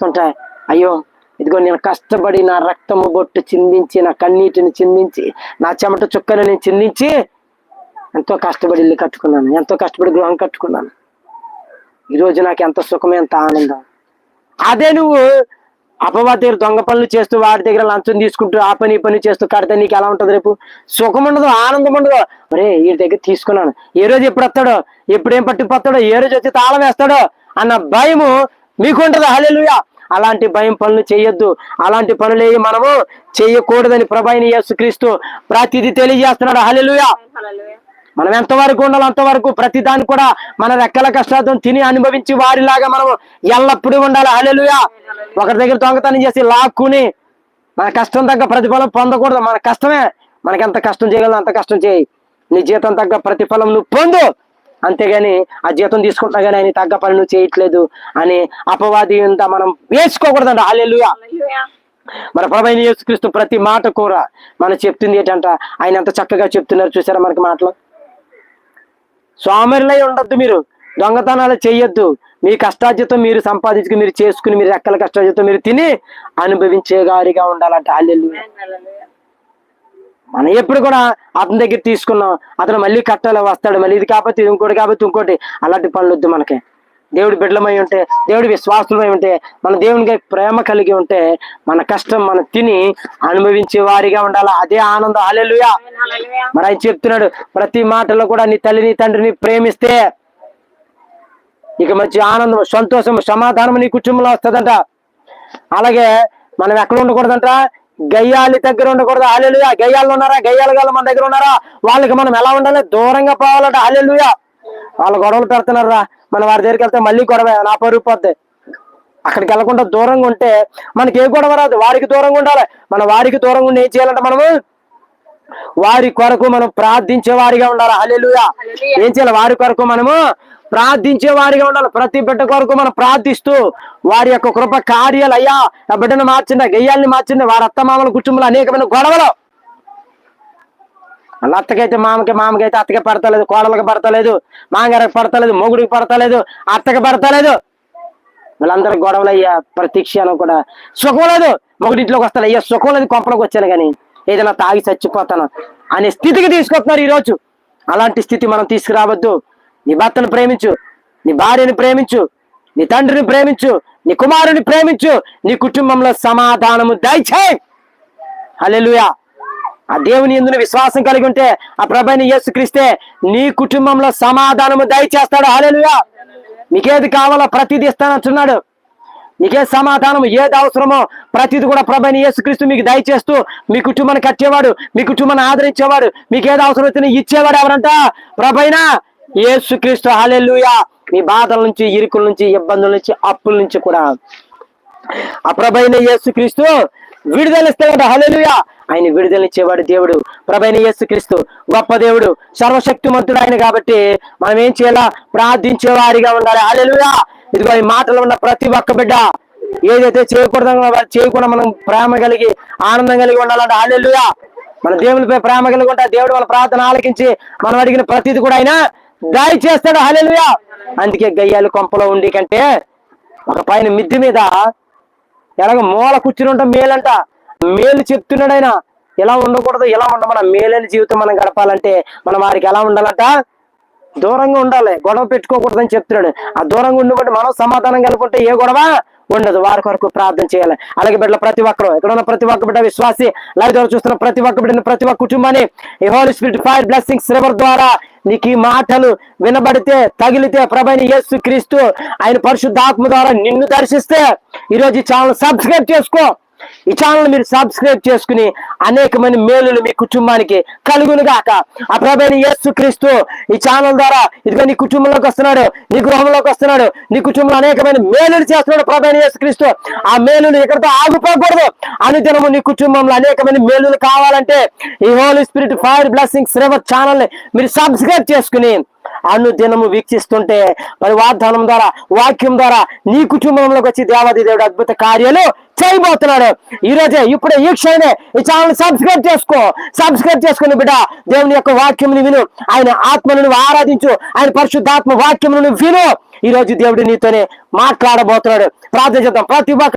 ఉంటాయి. అయ్యో ఇదిగో నేను కష్టపడి నా రక్తము బొట్టు చిందించి, నా కన్నీటిని చిందించి, నా చెమట చుక్కని నేను చిందించి ఎంతో కష్టపడి ఇల్లు కట్టుకున్నాను, ఎంతో కష్టపడి గృహం కట్టుకున్నాను. ఈరోజు నాకు ఎంత సుఖం, ఎంత ఆనందం. అదే నువ్వు అపవాది దగ్గర దొంగ పనులు చేస్తూ, వాడి దగ్గర లంచం తీసుకుంటూ, ఆ పని ఈ పని చేస్తూ కడితే నీకు ఎలా ఉంటుంది? రేపు సుఖం ఉండదు, ఆనందం ఉండదు. అరే వీడి దగ్గర తీసుకున్నాను, ఏ రోజు ఎప్పుడు వస్తాడో, ఎప్పుడేం పట్టిపోతాడో, ఏ రోజు వచ్చి తాళం వేస్తాడో అన్న భయము మీకుంటది. హల్లెలూయా. అలాంటి భయం పనులు చేయొద్దు. అలాంటి పనులు మనము చేయకూడదని ప్రభువైన యేసుక్రీస్తు ప్రతిదీ తెలియజేస్తున్నాడు. హల్లెలూయా. మనం ఎంతవరకు ఉండాలో అంతవరకు ప్రతి దాన్ని కూడా మన రెక్కల కష్టార్థం తిని అనుభవించి వారిలాగా మనం ఎల్లప్పుడూ ఉండాలి. హల్లెలూయా. ఒకరి దగ్గర దొంగతనం చేసి లాక్కుని మన కష్టం తగ్గ ప్రతిఫలం పొందకూడదు. మన కష్టమే, మనకి ఎంత కష్టం చేయగలదో అంత కష్టం చేయి, నీ జీతం తగ్గ ప్రతిఫలం నువ్వు పొందు. అంతేగాని ఆ జీతం తీసుకుంటా కానీ ఆయన తగ్గ పని నువ్వు చేయట్లేదు అని అపవాది అంతా మనం వేసుకోకూడదంట. హల్లెలూయా. మన ప్రభువైన యేసుక్రీస్తు ప్రతి మాట కూడా మనం చెప్తుంది ఏంటంట, ఆయన ఎంత చక్కగా చెప్తున్నారు చూసారా మనకి మాటలు. సోమరిలై ఉండొద్దు, మీరు దొంగతనాలు చెయ్యొద్దు. మీ కష్టార్జితం మీరు సంపాదించుకుని మీరు చేసుకుని మీరు రెక్కల కష్టార్జితం మీరు తిని అనుభవించే గారిగా ఉండాలంట. హల్లెలూయా. మనం ఎప్పుడు కూడా అతని దగ్గర తీసుకున్నాం, అతను మళ్ళీ కట్టాలి, వస్తాడు, మళ్ళీ ఇది కాబట్టి ఇంకోటి కాబట్టి ఇంకోటి, అలాంటి పనులు వద్దు మనకి. దేవుడి బిడ్డలమై ఉంటే, దేవుడి విశ్వాసులమై ఉంటే, మన దేవునికి ప్రేమ కలిగి ఉంటే మన కష్టం మనం తిని అనుభవించే వారిగా ఉండాలి. అదే ఆనందం. హల్లెలూయా. మరి ఆయన చెప్తున్నాడు ప్రతి మాటలో కూడా నీ తల్లిని తండ్రిని ప్రేమిస్తే ఇక మంచి ఆనందం, సంతోషం, సమాధానం నీ కుటుంబంలో వస్తుందంట. అలాగే మనం ఎక్కడ ఉండకూడదంట, గయ్యాలి దగ్గర ఉండకూడదు. హల్లెలూయా. గయ్యాలు ఉన్నారా, గయ్యాలు గల మన దగ్గర ఉన్నారా, వాళ్ళకి మనం ఎలా ఉండాలి? దూరంగా పోవాలంట. హల్లెలూయా. వాళ్ళు గొడవలు పెడుతున్నారా, మనం వారి దగ్గరికి వెళ్తే మళ్ళీ గొడవ, నా పరుగు పోద్ది. అక్కడికి వెళ్ళకుండా దూరంగా ఉంటే మనకి ఏ గొడవ రాదు. వారికి దూరంగా ఉండాలి. మన వారికి దూరంగా ఉండి ఏం చేయాలంటే మనము వారి కొరకు మనం ప్రార్థించే వారిగా ఉండాలి. హల్లెలూయా. ఏం చేయాలి? వారి కొరకు మనము ప్రార్థించే వారిగా ఉండాలి. ప్రతి బిడ్డ కొరకు మనం ప్రార్థిస్తూ వారి యొక్క కృప కార్యాలు, అయ్యా ఆ బిడ్డను మార్చింది, గయ్యాల్ని మార్చింది, వారి అత్తమామల కుటుంబంలో అనేకమైన గొడవలు. అలా అత్తకైతే మామకి, మామకైతే అత్తకి పడతలేదు, కోడలకు పడతలేదు, మామగారికి పడతలేదు, మొగుడికి పడతలేదు, అత్తకి పడతలేదు. వీళ్ళందరూ గొడవలు అయ్యా. ప్రతి క్షణం కూడా సుఖం లేదు. మొగుడింట్లోకి వస్తాను, అయ్యా సుఖం లేదు, కొంపలోకి వచ్చాను కానీ ఏదైనా తాగి చచ్చిపోతాను అనే స్థితికి తీసుకొస్తున్నారు ఈరోజు. అలాంటి స్థితి మనం తీసుకురావద్దు. నీ భర్తను ప్రేమించు, నీ భార్యని ప్రేమించు, నీ తండ్రిని ప్రేమించు, నీ కుమారుని ప్రేమించు, నీ కుటుంబంలో సమాధానము దయచేయి. హల్లెలూయా. ఆ దేవుని యందు విశ్వాసం కలిగి ఉంటే, ఆ ప్రభువైన యేసుక్రీస్తే నీ కుటుంబంలో సమాధానము దయచేస్తాడు. హల్లెలూయా. నీకేది కావాలో ప్రతిదీ ఇస్తానంటున్నాడు. నీకే సమాధానం, ఏది అవసరమో ప్రతిది కూడా ప్రభువైన యేసుక్రీస్తు మీకు దయచేస్తూ మీ కుటుంబాన్ని కట్టేవాడు, మీ కుటుంబాన్ని ఆదరించేవాడు, మీకు ఏది అవసరం అయితే ఇచ్చేవాడు ఎవరంట? ప్రభువైన యేసుక్రీస్తు. హల్లెలూయా. మీ బాధల నుంచి, ఇరుకుల నుంచి, ఇబ్బందుల నుంచి, అప్పుల నుంచి కూడా ఆ ప్రభువైన యేసుక్రీస్తు విడుదలిస్తాడు. హల్లెలూయా. ఆయన విడుదలిచ్చేవాడు దేవుడు. ప్రభువైన యేసుక్రీస్తు గొప్ప దేవుడు, సర్వశక్తిమంతుడు ఆయన. కాబట్టి మనం ఏం చేయాలా? ప్రార్థించే వారిగా ఉండాలి. హల్లెలూయా. ఇదిగో ఈ మాటలు ఉన్న ప్రతి ఒక్క బిడ్డ ఏదైతే చేయకుండా మనం ప్రేమ కలిగి ఆనందం కలిగి ఉండాలంటే, హల్లెలూయా. మన దేవునిపై ప్రేమ కలిగి ఉంటా, దేవుడు వాళ్ళ ప్రార్థన ఆలకించి మనం అడిగిన ప్రతిది కూడా ఆయన దయచేస్తాడు. హల్లెలూయా. అందుకే గయ్యాలు కొంపలో ఉండి కంటే ఒక పైన మిద్ది మీద ఎలాగ మూల కూర్చుని ఉంటాం మేలంట. మేలు చెప్తున్నాడు ఆయన. ఎలా ఉండకూడదు, ఎలా ఉండమన మేలైన జీవితం మనం గడపాలంటే మనం వారికి ఎలా ఉండాలంట? దూరంగా ఉండాలి, గొడవ పెట్టుకోకూడదని చెప్తున్నాడు. ఆ దూరంగా ఉండబట్టి మనం సమాధానం కలుపుకుంటే ఏ గొడవ ఉండదు. వారి కొరకు ప్రార్థన చేయాలి. అలాగే బిడ్డలు ప్రతి ఒక్కరు, ఇక్కడ ఉన్న ప్రతి ఒక్క బిడ్డ విశ్వాసి, లైవ్ ద్వారా చూస్తున్న ప్రతి ఒక్క బిడ్డని, ప్రతి ఒక్క కుటుంబాన్ని ఈ holy spirit fire blessings river ద్వారా నీకు ఈ మాటలు వినబడితే, తగిలితే, ప్రభువైన యేసుక్రీస్తు ఆయన పరిశుద్ధాత్మ ద్వారా నిన్ను దర్శిస్తే ఈరోజు ఈ ఛానల్ సబ్స్క్రైబ్ చేసుకో. ఈ ఛానల్ మీరు సబ్స్క్రైబ్ చేసుకుని అనేకమైన మేలులు మీ కుటుంబానికి కలుగును గాక. ఆ ప్రభువైన యేసుక్రీస్తు ఈ ఛానల్ ద్వారా ఇదిగో నీ కుటుంబంలోకి వస్తున్నాడు, నీ గృహంలోకి వస్తున్నాడు, నీ కుటుంబంలో అనేకమైన మేలులు చేస్తున్నాడు ప్రభువైన యేసుక్రీస్తు. ఆ మేలులు ఎక్కడితో ఆగిపోకూడదు. అనుదినము నీ కుటుంబంలో అనేకమైన మేలులు కావాలంటే ఈ holy spirit fire blessings river channel ని మీరు సబ్స్క్రైబ్ చేసుకుని అనుదినము వీక్షిస్తుంటే మరి వాగ్దానం ద్వారా, వాక్యం ద్వారా నీ కుటుంబంలోకి వచ్చి దేవాది దేవుడు అద్భుత కార్యాలు చేయబోతున్నాడు. ఈ రోజే, ఇప్పుడే, ఈ క్షణమే ఈ ఛానల్ సబ్స్క్రైబ్ చేసుకో. సబ్స్క్రైబ్ చేసుకుని బిడ్డ దేవుని యొక్క వాక్యముని విను, ఆయన ఆత్మను ఆరాధించు, ఆయన పరిశుద్ధాత్మ వాక్యమును విను. ఈ రోజు దేవుడు నీతోనే మాట్లాడబోతున్నాడు. ప్రార్థన చేద్దాం. ప్రతి ఒక్క